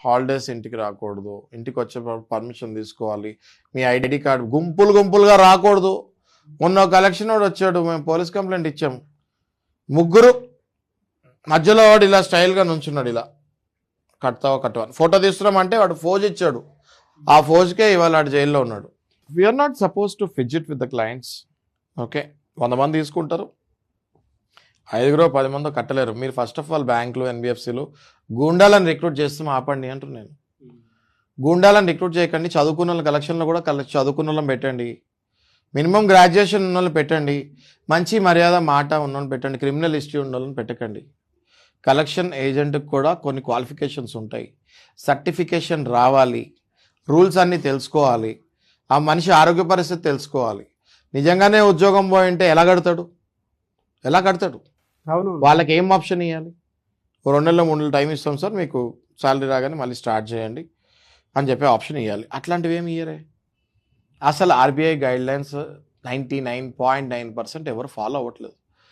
Holidays ఇంటికి రాకూడదు, ఇంటికి వచ్చేటప్పుడు పర్మిషన్ తీసుకోవాలి, మీ ఐడి కార్డు గుంపులుగా రాకూడదు. మొన్న కలెక్షన్ వాడు వచ్చాడు, మేము పోలీస్ కంప్లైంట్ ఇచ్చాము, ముగ్గురు మధ్యలో వాడు ఇలా స్టైల్గా నుంచున్నాడు, ఇలా కట్టవా ఫోటో తీస్తున్నామంటే వాడు ఫోజ్ ఇచ్చాడు, ఆ ఫోజ్కే ఇవాళ వాడు జైల్లో ఉన్నాడు. We're not suppose to fidget with the clients. Okay, 100 మంది తీసుకుంటారు, 5-10 మందో కట్టలేరు. మీరు ఫస్ట్ ఆఫ్ ఆల్ బ్యాంకులు, ఎన్బిఎఫ్సిలు గూండాలను రిక్రూట్ చేస్తాం ఆపండి అంటున్నాను నేను. గూండాలను రిక్రూట్ చేయకండి, చదువుకున్న వాళ్ళ కలెక్షన్లో కూడా చదువుకున్న వాళ్ళని పెట్టండి, మినిమం గ్రాడ్యుయేషన్ ఉన్న వాళ్ళని పెట్టండి, మంచి మర్యాద మాట ఉన్న వాళ్ళని పెట్టండి, క్రిమినల్ హిస్టరీ ఉన్న వాళ్ళని పెట్టకండి. కలెక్షన్ ఏజెంట్కి కూడా కొన్ని క్వాలిఫికేషన్స్ ఉంటాయి, సర్టిఫికేషన్ రావాలి, రూల్స్ అన్నీ తెలుసుకోవాలి, ఆ మనిషి ఆరోగ్య పరిస్థితి తెలుసుకోవాలి. నిజంగానే ఉద్యోగం పోయింటే ఎలా కడతాడు? అవును, వాళ్ళకి ఏం ఆప్షన్ ఇవ్వాలి? 2 నెలలు 3 నెలలు టైం ఇస్తాం సార్, మీకు శాలరీ రాగానే మళ్ళీ స్టార్ట్ చేయండి అని చెప్పి ఆప్షన్ ఇవ్వాలి. అట్లాంటివి ఏమి ఇయ్యరే. అసలు ఆర్బీఐ గైడ్లైన్స్ 99.9% ఎవరు ఫాలో అవ్వట్లేదు.